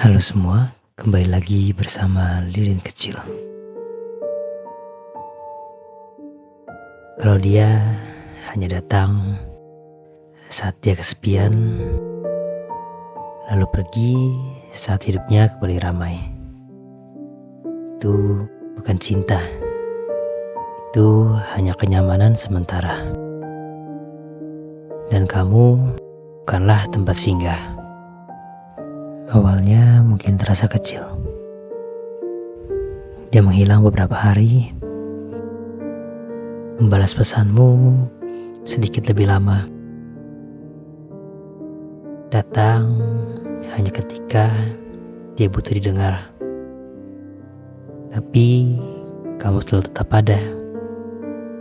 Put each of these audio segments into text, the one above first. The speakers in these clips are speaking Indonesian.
Halo semua, kembali lagi bersama Lilin Kecil. Kalau dia hanya datang saat dia kesepian, lalu pergi saat hidupnya kembali ramai. Itu bukan cinta, itu hanya kenyamanan sementara. Dan kamu bukanlah tempat singgah. Awalnya mungkin terasa kecil. Dia menghilang beberapa hari, membalas pesanmu sedikit lebih lama. Datang hanya ketika dia butuh didengar. Tapi kamu selalu tetap ada.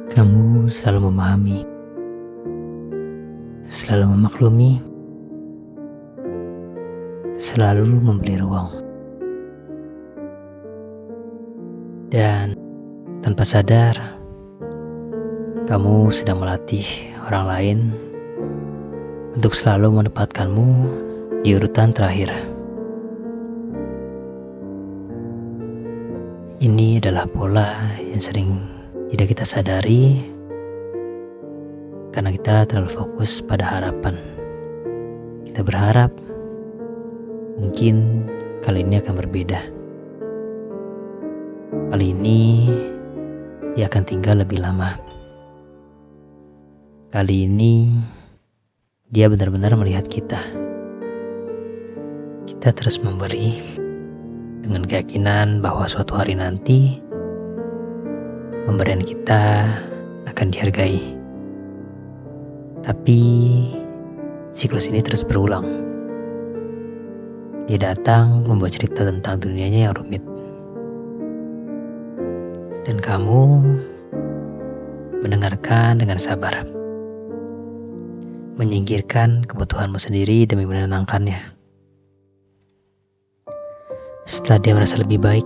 Kamu selalu memahami, selalu memaklumi, selalu memberi ruang. Dan tanpa sadar, kamu sedang melatih orang lain untuk selalu menempatkanmu di urutan terakhir. Ini adalah pola yang sering tidak kita sadari karena kita terlalu fokus pada harapan. Kita berharap mungkin kali ini akan berbeda. Kali ini dia akan tinggal lebih lama. Kali ini dia benar-benar melihat kita. Kita terus memberi dengan keyakinan bahwa suatu hari nanti pemberian kita akan dihargai. Tapi siklus ini terus berulang. Dia datang membawa cerita tentang dunianya yang rumit. Dan kamu mendengarkan dengan sabar. Menyingkirkan kebutuhanmu sendiri demi menenangkannya. Setelah dia merasa lebih baik,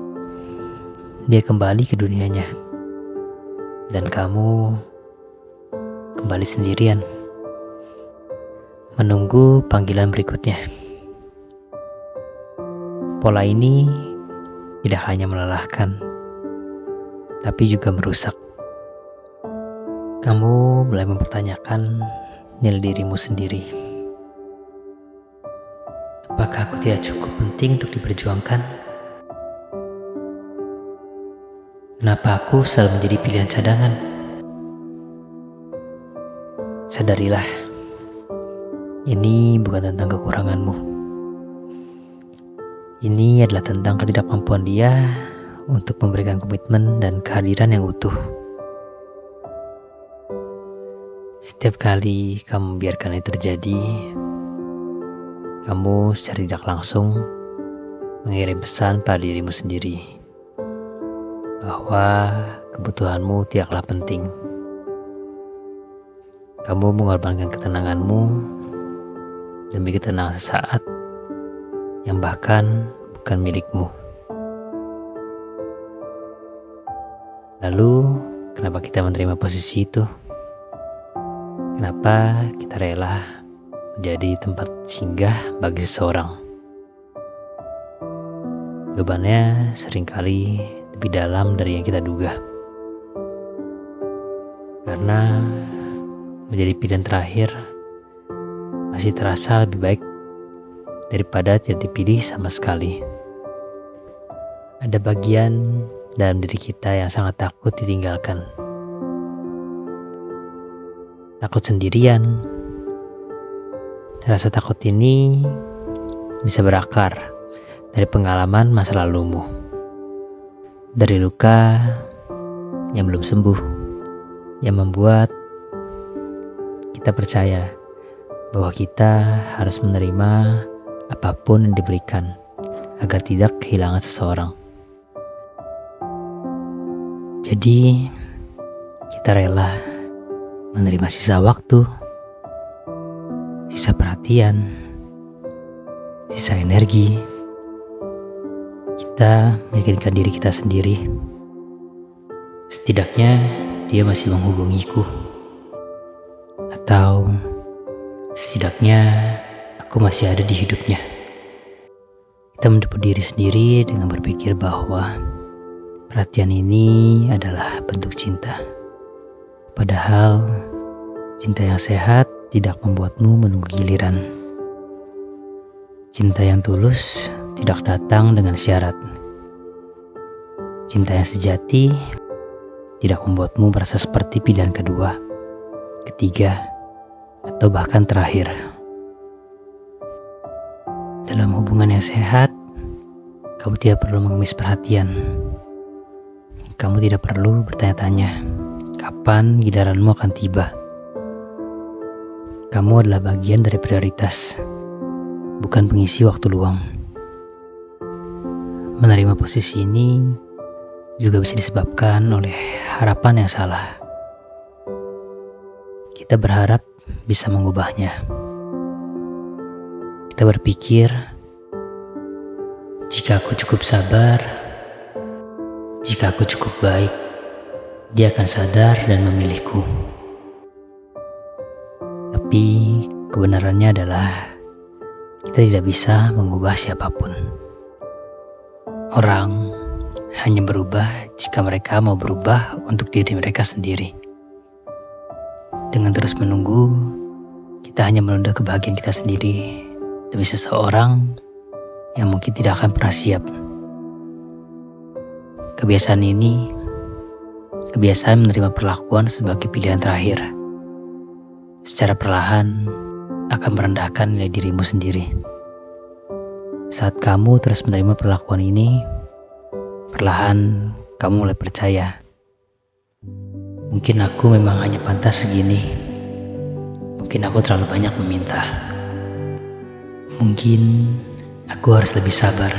dia kembali ke dunianya. Dan kamu kembali sendirian. Menunggu panggilan berikutnya. Pola ini tidak hanya melelahkan, tapi juga merusak. Kamu mulai mempertanyakan nilai dirimu sendiri. Apakah aku tidak cukup penting untuk diperjuangkan? Kenapa aku selalu menjadi pilihan cadangan? Sadarilah, ini bukan tentang kekuranganmu. Ini adalah tentang ketidakmampuan dia untuk memberikan komitmen dan kehadiran yang utuh. Setiap kali kamu membiarkan itu terjadi, kamu secara tidak langsung mengirim pesan pada dirimu sendiri bahwa kebutuhanmu tidaklah penting. Kamu mengorbankan ketenanganmu demi ketenangan sesaat yang bahkan bukan milikmu. Lalu, kenapa kita menerima posisi itu? Kenapa kita rela menjadi tempat singgah bagi seseorang? Bebannya seringkali lebih dalam dari yang kita duga. Karena menjadi pilihan terakhir masih terasa lebih baik daripada tidak dipilih sama sekali. Ada bagian dalam diri kita yang sangat takut ditinggalkan. Takut sendirian. Rasa takut ini bisa berakar dari pengalaman masa lalumu. Dari luka yang belum sembuh, yang membuat kita percaya bahwa kita harus menerima apapun yang diberikan agar tidak kehilangan seseorang. Jadi kita rela menerima sisa waktu, sisa perhatian, sisa energi. Kita meyakinkan diri kita sendiri. Setidaknya dia masih menghubungiku. Atau setidaknya aku masih ada di hidupnya. Kita menipu diri sendiri dengan berpikir bahwa perhatian ini adalah bentuk cinta. Padahal cinta yang sehat tidak membuatmu menunggu giliran. Cinta yang tulus tidak datang dengan syarat. Cinta yang sejati tidak membuatmu merasa seperti pilihan kedua, ketiga, atau bahkan terakhir. Dalam hubungan yang sehat, kamu tidak perlu mengemis perhatian. Kamu tidak perlu bertanya-tanya kapan giliranmu akan tiba. Kamu adalah bagian dari prioritas, bukan pengisi waktu luang. Menerima posisi ini juga bisa disebabkan oleh harapan yang salah. Kita berharap bisa mengubahnya. Kita berpikir, jika aku cukup sabar, jika aku cukup baik, dia akan sadar dan memilihku. Tapi kebenarannya adalah kita tidak bisa mengubah siapapun. Orang hanya berubah jika mereka mau berubah untuk diri mereka sendiri. Dengan terus menunggu, kita hanya menunda kebahagiaan kita sendiri demi seseorang yang mungkin tidak akan pernah siap. Kebiasaan ini, kebiasaan menerima perlakuan sebagai pilihan terakhir, secara perlahan akan merendahkan nilai dirimu sendiri. Saat kamu terus menerima perlakuan ini, perlahan kamu mulai percaya, mungkin aku memang hanya pantas segini. Mungkin aku terlalu banyak meminta. Mungkin aku harus lebih sabar.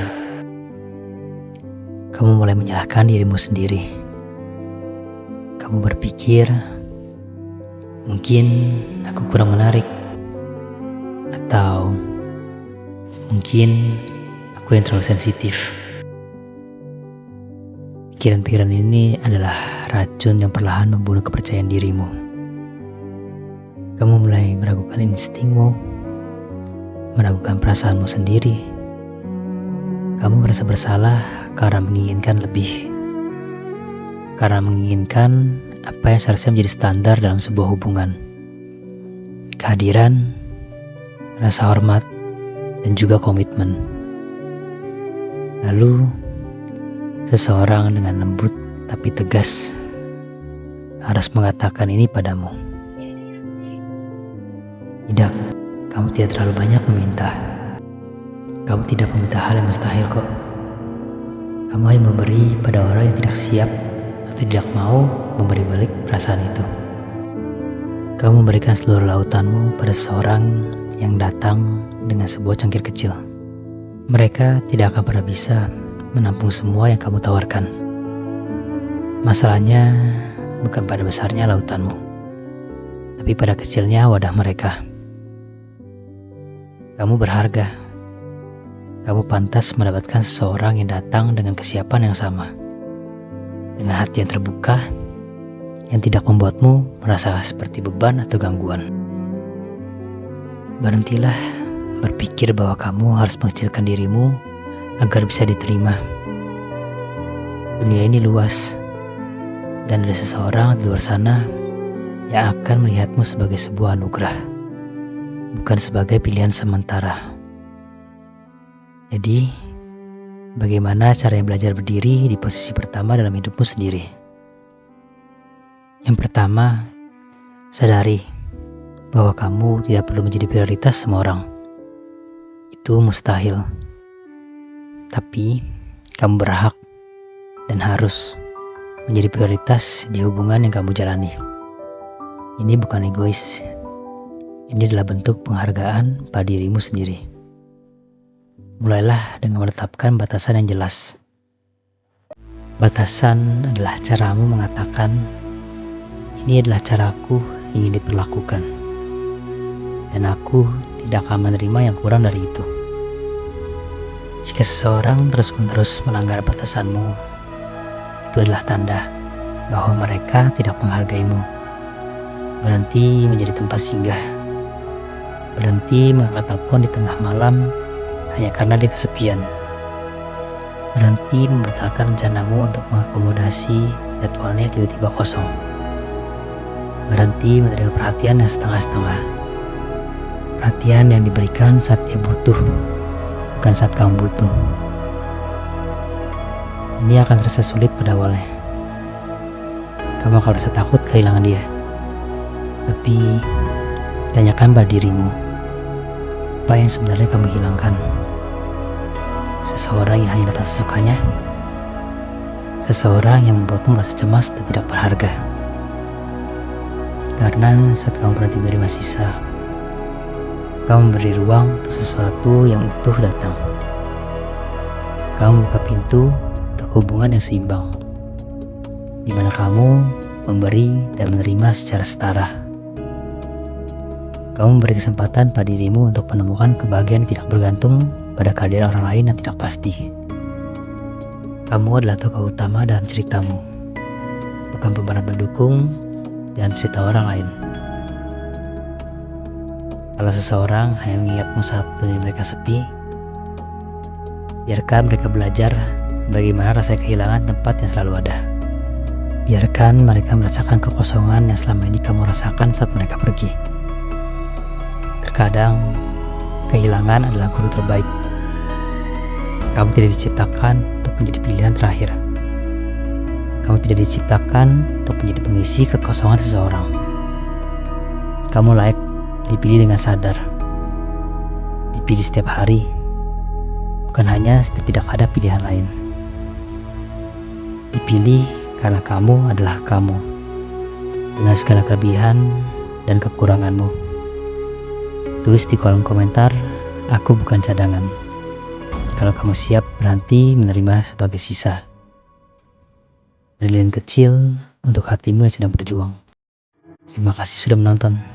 Kamu mulai menyalahkan dirimu sendiri. Kamu berpikir, mungkin aku kurang menarik. Atau mungkin aku yang terlalu sensitif. Pikiran-pikiran ini adalah racun yang perlahan membunuh kepercayaan dirimu. Kamu mulai meragukan instingmu, meragukan perasaanmu sendiri. Kamu merasa bersalah karena menginginkan lebih. Karena menginginkan apa yang seharusnya menjadi standar dalam sebuah hubungan. Kehadiran, rasa hormat, dan juga komitmen. Lalu, seseorang dengan lembut tapi tegas harus mengatakan ini padamu. Tidak, kamu tidak terlalu banyak meminta. Kamu tidak meminta hal yang mustahil kok. Kamu hanya memberi pada orang yang tidak siap atau tidak mau memberi balik perasaan itu. Kamu memberikan seluruh lautanmu pada seseorang yang datang dengan sebuah cangkir kecil. Mereka tidak akan pernah bisa menampung semua yang kamu tawarkan. Masalahnya bukan pada besarnya lautanmu, tapi pada kecilnya wadah mereka. Kamu berharga. Kamu pantas mendapatkan seseorang yang datang dengan kesiapan yang sama, dengan hati yang terbuka, yang tidak membuatmu merasa seperti beban atau gangguan. Berhentilah berpikir bahwa kamu harus mengecilkan dirimu agar bisa diterima. Dunia ini luas, dan ada seseorang di luar sana yang akan melihatmu sebagai sebuah anugerah, bukan sebagai pilihan sementara. Jadi, bagaimana caranya belajar berdiri di posisi pertama dalam hidupmu sendiri? Yang pertama, sadari bahwa kamu tidak perlu menjadi prioritas semua orang. Itu mustahil. Tapi, kamu berhak dan harus menjadi prioritas di hubungan yang kamu jalani. Ini bukan egois. Ini adalah bentuk penghargaan pada dirimu sendiri. Mulailah dengan menetapkan batasan yang jelas. Batasan adalah caramu mengatakan, ini adalah caraku ingin diperlakukan. Dan aku tidak akan menerima yang kurang dari itu. Jika seseorang terus-menerus melanggar batasanmu, itu adalah tanda bahwa mereka tidak menghargaimu. Berhenti menjadi tempat singgah. Berhenti mengangkat telepon di tengah malam hanya karena dia kesepian. Berhenti membatalkan rencanamu untuk mengakomodasi jadwalnya tiba-tiba kosong. Berhenti menerima perhatian yang setengah-setengah. Perhatian yang diberikan saat dia butuh, bukan saat kamu butuh. Ini akan terasa sulit pada awalnya. Kamu akan merasa takut kehilangan dia. Tapi, tanyakan pada dirimu, apa yang sebenarnya kamu hilangkan? Seseorang yang hanya datang sesukanya? Seseorang yang membuatmu merasa cemas dan tidak berharga? Karena saat kamu berhenti menerima sisa, kamu memberi ruang untuk sesuatu yang utuh datang. Kamu buka pintu untuk hubungan yang seimbang, di mana kamu memberi dan menerima secara setara. Kamu memberi kesempatan pada dirimu untuk menemukan kebahagiaan yang tidak bergantung pada kehadiran orang lain yang tidak pasti. Kamu adalah tokoh utama dalam ceritamu, bukan pemeran pendukung dalam cerita orang lain. Kalau seseorang hanya mengingatmu saat dunia mereka sepi, biarkan mereka belajar bagaimana rasanya kehilangan tempat yang selalu ada. Biarkan mereka merasakan kekosongan yang selama ini kamu rasakan saat mereka pergi. Terkadang, kehilangan adalah guru terbaik. Kamu tidak diciptakan untuk menjadi pilihan terakhir. Kamu tidak diciptakan untuk menjadi pengisi kekosongan seseorang. Kamu layak dipilih dengan sadar. Dipilih setiap hari, bukan hanya setiap tidak ada pilihan lain. Dipilih karena kamu adalah kamu, dengan segala kelebihan dan kekuranganmu. Tulis di kolom komentar, aku bukan cadangan. Kalau kamu siap berhenti menerima sebagai sisa. Lilin kecil untuk hatimu yang sedang berjuang. Terima kasih sudah menonton.